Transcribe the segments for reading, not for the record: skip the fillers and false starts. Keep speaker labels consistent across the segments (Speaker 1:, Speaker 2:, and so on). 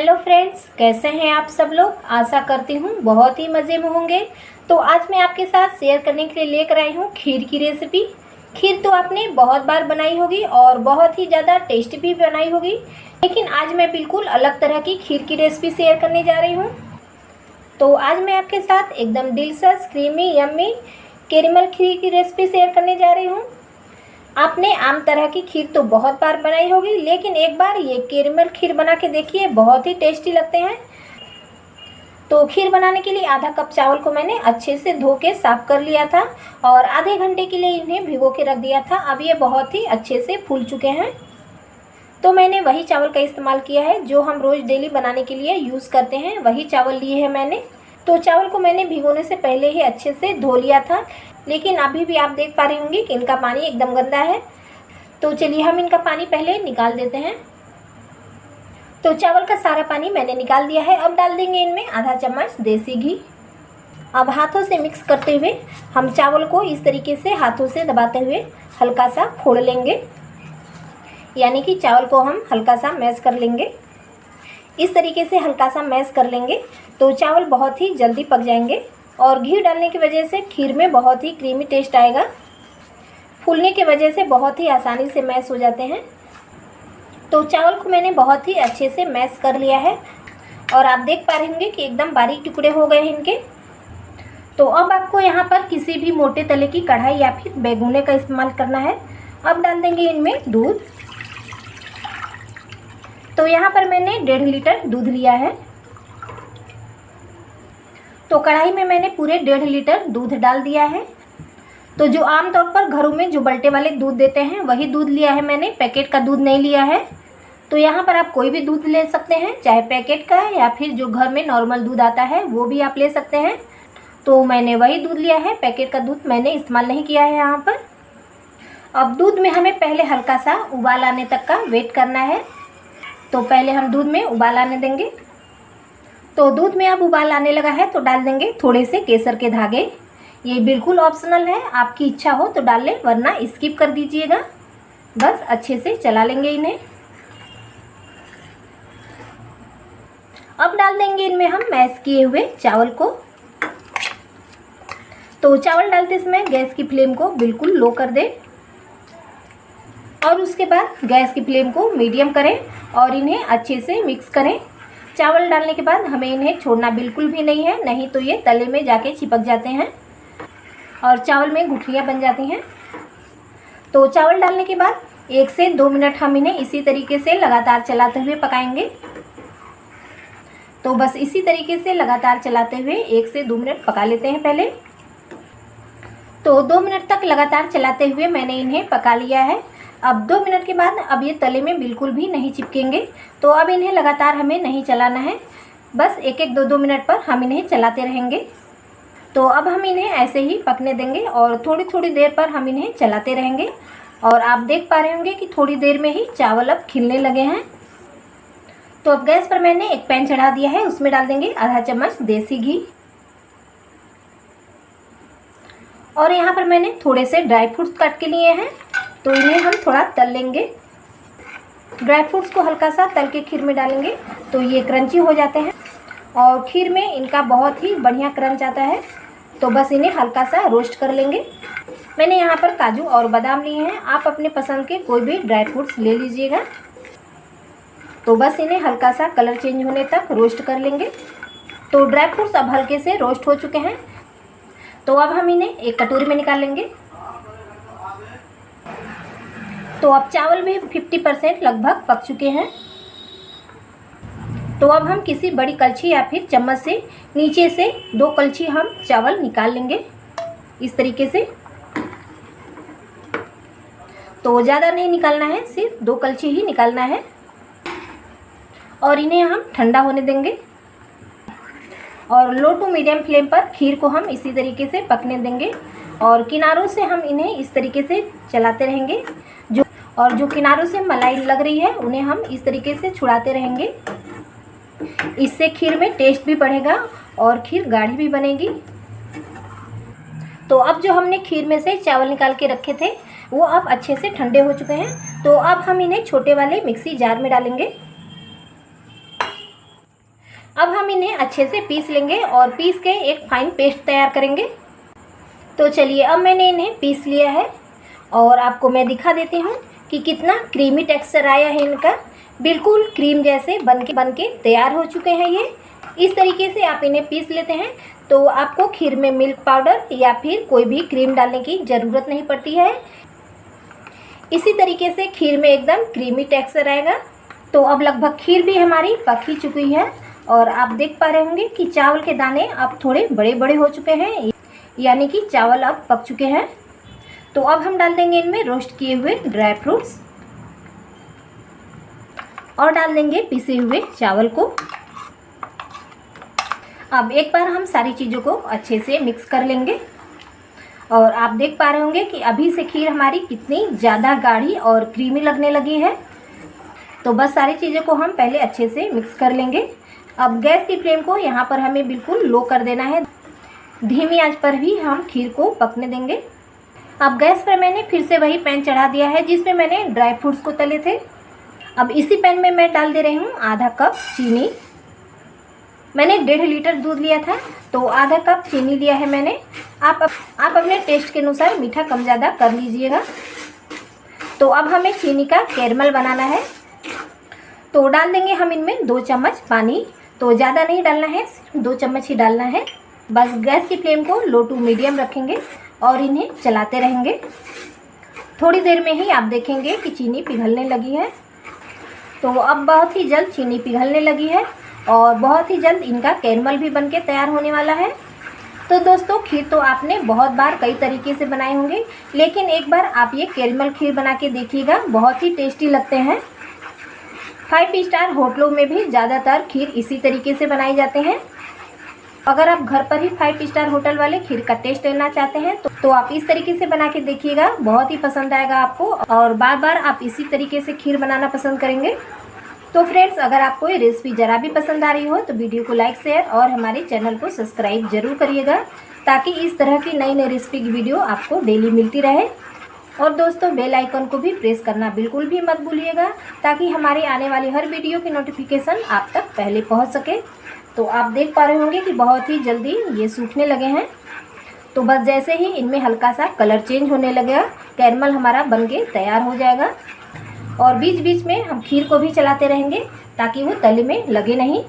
Speaker 1: Hello friends, कैसे हैं आप सब लोग। आशा करती हूँ बहुत ही मज़े में होंगे। तो आज मैं आपके साथ शेयर करने के लिए लेकर आई हूँ खीर की रेसिपी। खीर तो आपने बहुत बार बनाई होगी और बहुत ही ज़्यादा टेस्टी भी बनाई होगी, लेकिन आज मैं बिल्कुल अलग तरह की खीर की रेसिपी शेयर करने जा रही हूँ। तो आज मैं आपके साथ एकदम डिलीशियस क्रीमी यम्मी कैरेमल खीर की रेसिपी शेयर करने जा रही हूँ। आपने आम तरह की खीर तो बहुत बार बनाई होगी, लेकिन एक बार ये कैरेमल खीर बना के देखिए, बहुत ही टेस्टी लगते हैं। तो खीर बनाने के लिए आधा कप चावल को मैंने अच्छे से धो के साफ़ कर लिया था और आधे घंटे के लिए इन्हें भिगो के रख दिया था। अब ये बहुत ही अच्छे से फूल चुके हैं। तो मैंने वही चावल का इस्तेमाल किया है जो हम रोज़ डेली बनाने के लिए यूज़ करते हैं, वही चावल लिए हैं मैंने। तो चावल को मैंने भिगोने से पहले ही अच्छे से धो लिया था, लेकिन अभी भी आप देख पा रहे होंगे कि इनका पानी एकदम गंदा है। तो चलिए हम इनका पानी पहले निकाल देते हैं। तो चावल का सारा पानी मैंने निकाल दिया है। अब डाल देंगे इनमें आधा चम्मच देसी घी। अब हाथों से मिक्स करते हुए हम चावल को इस तरीके से हाथों से दबाते हुए हल्का सा फोड़ लेंगे, यानी कि चावल को हम हल्का सा मैश कर लेंगे। इस तरीके से हल्का सा मैश कर लेंगे तो चावल बहुत ही जल्दी पक जाएंगे और घी डालने की वजह से खीर में बहुत ही क्रीमी टेस्ट आएगा। फूलने की वजह से बहुत ही आसानी से मैश हो जाते हैं। तो चावल को मैंने बहुत ही अच्छे से मैश कर लिया है और आप देख पा रहे होंगे कि एकदम बारीक टुकड़े हो गए हैं इनके। तो अब आपको यहाँ पर किसी भी मोटे तले की कढ़ाई या फिर बैगुने का इस्तेमाल करना है। अब डाल देंगे इनमें दूध। तो यहाँ पर मैंने 1.5 लीटर दूध लिया है। तो कढ़ाई में मैंने पूरे 1.5 लीटर दूध डाल दिया है। तो जो आमतौर पर घरों में जो बल्टे वाले दूध देते हैं वही दूध लिया है मैंने, पैकेट का दूध नहीं लिया है। तो यहाँ पर आप कोई भी दूध ले सकते हैं, चाहे पैकेट का या फिर जो घर में नॉर्मल दूध आता है वो भी आप ले सकते हैं। तो मैंने वही दूध लिया है, पैकेट का दूध मैंने इस्तेमाल नहीं किया है यहाँ पर। अब दूध में हमें पहले हल्का सा उबाल आने तक का वेट करना है। तो पहले हम दूध में उबाल आने देंगे। तो दूध में अब उबाल आने लगा है तो डाल देंगे थोड़े से केसर के धागे। ये बिल्कुल ऑप्शनल है, आपकी इच्छा हो तो डाल लें, वरना स्किप कर दीजिएगा। बस अच्छे से चला लेंगे इन्हें। अब डाल देंगे इनमें हम मैश किए हुए चावल को। तो चावल डालते समय गैस की फ्लेम को बिल्कुल लो कर दें और उसके बाद गैस की फ्लेम को मीडियम करें और इन्हें अच्छे से मिक्स करें। चावल डालने के बाद हमें इन्हें छोड़ना बिल्कुल भी नहीं है, नहीं तो ये तले में जाके चिपक जाते हैं और चावल में गुठलियाँ बन जाती हैं। तो चावल डालने के बाद 1 से 2 मिनट हम इन्हें इसी तरीके से लगातार चलाते हुए पकाएंगे। तो बस इसी तरीके से लगातार चलाते हुए 1 से 2 मिनट पका लेते हैं पहले। तो 2 मिनट तक लगातार चलाते हुए मैंने इन्हें पका लिया है। अब 2 मिनट के बाद अब ये तले में बिल्कुल भी नहीं चिपकेंगे। तो अब इन्हें लगातार हमें नहीं चलाना है, बस 1-1, 2-2 मिनट पर हम इन्हें चलाते रहेंगे। तो अब हम इन्हें ऐसे ही पकने देंगे और थोड़ी थोड़ी देर पर हम इन्हें चलाते रहेंगे। और आप देख पा रहे होंगे कि थोड़ी देर में ही चावल अब खिलने लगे हैं। तो अब गैस पर मैंने एक पैन चढ़ा दिया है, उसमें डाल देंगे आधा चम्मच देसी घी। और यहाँ पर मैंने थोड़े से ड्राई फ्रूट्स काट के लिए हैं, तो इन्हें हम थोड़ा तल लेंगे। ड्राई फ्रूट्स को हल्का सा तल के खीर में डालेंगे तो ये क्रंची हो जाते हैं और खीर में इनका बहुत ही बढ़िया क्रंच आता है। तो बस इन्हें हल्का सा रोस्ट कर लेंगे। मैंने यहाँ पर काजू और बादाम लिए हैं, आप अपने पसंद के कोई भी ड्राई फ्रूट्स ले लीजिएगा। तो बस इन्हें हल्का सा कलर चेंज होने तक रोस्ट कर लेंगे। तो ड्राई फ्रूट्स अब हल्के से रोस्ट हो चुके हैं। तो अब हम इन्हें एक कटोरी में निकाल लेंगे। तो अब चावल भी 50% लगभग पक चुके हैं। तो अब हम किसी बड़ी कलछी या फिर चम्मच से नीचे से 2 कलछी हम चावल निकाल लेंगे इस तरीके से। तो ज़्यादा नहीं निकालना है, सिर्फ 2 कलछी ही निकालना है और इन्हें हम ठंडा होने देंगे। और लो टू मीडियम फ्लेम पर खीर को हम इसी तरीके से पकने देंगे और किनारों से हम इन्हें इस तरीके से चलाते रहेंगे। जो किनारों से मलाई लग रही है उन्हें हम इस तरीके से छुड़ाते रहेंगे। इससे खीर में टेस्ट भी बढ़ेगा और खीर गाढ़ी भी बनेगी। तो अब जो हमने खीर में से चावल निकाल के रखे थे वो अब अच्छे से ठंडे हो चुके हैं। तो अब हम इन्हें छोटे वाले मिक्सी जार में डालेंगे। अब हम इन्हें अच्छे से पीस लेंगे और पीस के एक फाइन पेस्ट तैयार करेंगे। तो चलिए अब मैंने इन्हें पीस लिया है और आपको मैं दिखा देती हूँ कि कितना क्रीमी टेक्सचर आया है इनका। बिल्कुल क्रीम जैसे बनके तैयार हो चुके हैं ये। इस तरीके से आप इन्हें पीस लेते हैं तो आपको खीर में मिल्क पाउडर या फिर कोई भी क्रीम डालने की ज़रूरत नहीं पड़ती है। इसी तरीके से खीर में एकदम क्रीमी टेक्सचर आएगा। तो अब लगभग खीर भी हमारी पक ही चुकी है और आप देख पा रहे होंगे कि चावल के दाने अब थोड़े बड़े बड़े हो चुके हैं, यानी कि चावल अब पक चुके हैं। तो अब हम डाल देंगे इनमें रोस्ट किए हुए ड्राई फ्रूट्स और डाल देंगे पिसे हुए चावल को। अब एक बार हम सारी चीज़ों को अच्छे से मिक्स कर लेंगे और आप देख पा रहे होंगे कि अभी से खीर हमारी कितनी ज़्यादा गाढ़ी और क्रीमी लगने लगी है। तो बस सारी चीज़ों को हम पहले अच्छे से मिक्स कर लेंगे। अब गैस की फ्लेम को यहाँ पर हमें बिल्कुल लो कर देना है, धीमी आंच पर भी हम खीर को पकने देंगे। अब गैस पर मैंने फिर से वही पैन चढ़ा दिया है जिसमें मैंने ड्राई फ्रूट्स को तले थे। अब इसी पैन में मैं डाल दे रही हूँ आधा कप चीनी। मैंने 1.5 लीटर दूध लिया था तो आधा कप चीनी लिया है मैंने। आप अपने टेस्ट के अनुसार मीठा कम ज़्यादा कर लीजिएगा। तो अब हमें चीनी का कैरमल बनाना है। तो डाल देंगे हम इनमें 2 चम्मच पानी। तो ज़्यादा नहीं डालना है, सिर्फ 2 चम्मच ही डालना है। बस गैस की फ्लेम को लो टू मीडियम रखेंगे और इन्हें चलाते रहेंगे। थोड़ी देर में ही आप देखेंगे कि चीनी पिघलने लगी है। तो अब बहुत ही जल्द चीनी पिघलने लगी है और बहुत ही जल्द इनका कैरमल भी बनके तैयार होने वाला है। तो दोस्तों खीर तो आपने बहुत बार कई तरीके से बनाए होंगे, लेकिन एक बार आप ये कैरमल खीर बना के देखिएगा, बहुत ही टेस्टी लगते हैं। 5 स्टार होटलों में भी ज़्यादातर खीर इसी तरीके से बनाए जाते हैं। अगर आप घर पर ही 5 स्टार होटल वाले खीर का टेस्ट लेना चाहते हैं तो आप इस तरीके से बना के देखिएगा, बहुत ही पसंद आएगा आपको और बार बार आप इसी तरीके से खीर बनाना पसंद करेंगे। तो फ्रेंड्स, अगर आपको ये रेसिपी ज़रा भी पसंद आ रही हो तो वीडियो को लाइक शेयर और हमारे चैनल को सब्सक्राइब जरूर करिएगा, ताकि इस तरह की नई नई रेसिपी की वीडियो आपको डेली मिलती रहे। और दोस्तों बेल आइकन को भी प्रेस करना बिल्कुल भी मत भूलिएगा, ताकि हमारे आने वाली हर वीडियो की नोटिफिकेशन आप तक पहले पहुंच सके। तो आप देख पा रहे होंगे कि बहुत ही जल्दी ये सूखने लगे हैं। तो बस जैसे ही इनमें हल्का सा कलर चेंज होने लगेगा, कैरमल हमारा बनके तैयार हो जाएगा। और बीच बीच में हम खीर को भी चलाते रहेंगे ताकि वो तले में लगे नहीं।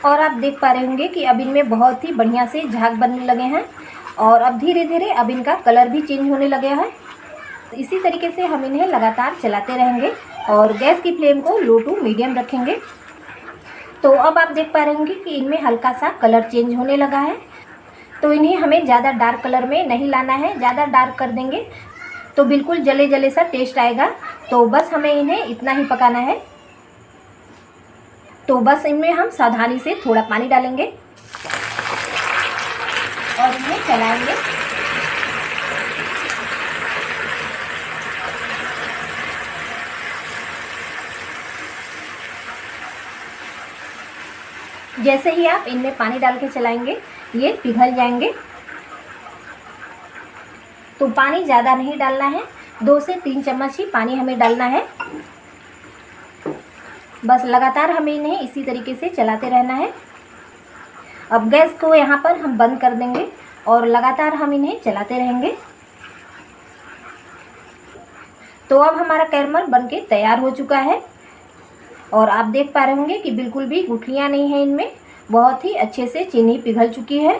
Speaker 1: और आप देख पा रहे होंगे कि अब इनमें बहुत ही बढ़िया से झाग बनने लगे हैं और अब धीरे धीरे अब इनका कलर भी चेंज होने लगे है। इसी तरीके से हम इन्हें लगातार चलाते रहेंगे और गैस की फ्लेम को लो टू मीडियम रखेंगे। तो अब आप देख पा रहे होंगे कि इनमें हल्का सा कलर चेंज होने लगा है। तो इन्हें हमें ज़्यादा डार्क कलर में नहीं लाना है, ज़्यादा डार्क कर देंगे तो बिल्कुल जले जले सा टेस्ट आएगा। तो बस हमें इन्हें इतना ही पकाना है। तो बस इनमें हम सावधानी से थोड़ा पानी डालेंगे और इन्हें चलाएंगे। जैसे ही आप इनमें पानी डाल के चलाएंगे ये पिघल जाएंगे। तो पानी ज़्यादा नहीं डालना है, 2 से 3 चम्मच ही पानी हमें डालना है। बस लगातार हमें इन्हें इसी तरीके से चलाते रहना है। अब गैस को यहाँ पर हम बंद कर देंगे और लगातार हम इन्हें चलाते रहेंगे। तो अब हमारा कैरमल बनके तैयार हो चुका है और आप देख पा रहे होंगे कि बिल्कुल भी गुठलियाँ नहीं हैं इनमें, बहुत ही अच्छे से चीनी पिघल चुकी है।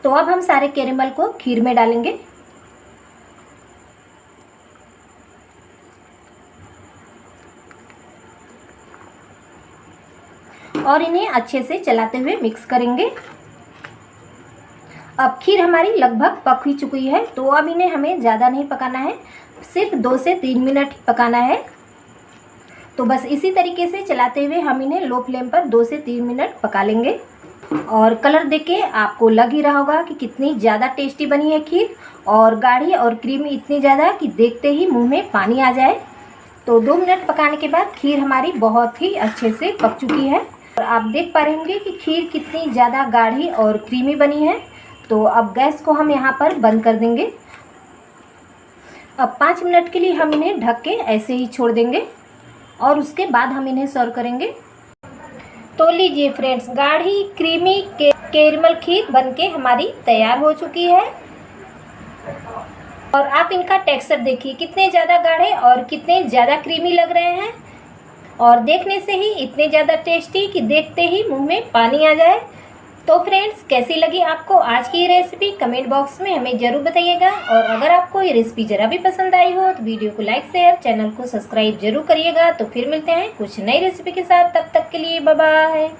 Speaker 1: तो अब हम सारे कैरमल को खीर में डालेंगे और इन्हें अच्छे से चलाते हुए मिक्स करेंगे। अब खीर हमारी लगभग पक ही चुकी है। तो अब इन्हें हमें ज़्यादा नहीं पकाना है, सिर्फ 2 से 3 मिनट ही पकाना है। तो बस इसी तरीके से चलाते हुए हम इन्हें लो फ्लेम पर 2 से 3 मिनट पका लेंगे। और कलर देख के आपको लग ही रहा होगा कि कितनी ज़्यादा टेस्टी बनी है खीर, और गाढ़ी और क्रीमी इतनी ज़्यादा कि देखते ही मुंह में पानी आ जाए। तो 2 मिनट पकाने के बाद खीर हमारी बहुत ही अच्छे से पक चुकी है और आप देख पा रहे होंगे कि खीर कितनी ज़्यादा गाढ़ी और क्रीमी बनी है। तो अब गैस को हम यहाँ पर बंद कर देंगे। अब 5 मिनट के लिए हम इन्हें ढक के ऐसे ही छोड़ देंगे और उसके बाद हम इन्हें सर्व करेंगे। तो लीजिए फ्रेंड्स, गाढ़ी क्रीमी कैरमल खीर बनके हमारी तैयार हो चुकी है। और आप इनका टेक्सचर देखिए, कितने ज़्यादा गाढ़े और कितने ज़्यादा क्रीमी लग रहे हैं, और देखने से ही इतने ज़्यादा टेस्टी कि देखते ही मुंह में पानी आ जाए। तो फ्रेंड्स, कैसी लगी आपको आज की ये रेसिपी कमेंट बॉक्स में हमें ज़रूर बताइएगा। और अगर आपको ये रेसिपी ज़रा भी पसंद आई हो तो वीडियो को लाइक शेयर, चैनल को सब्सक्राइब जरूर करिएगा। तो फिर मिलते हैं कुछ नई रेसिपी के साथ, तब तक के लिए बाय बाय।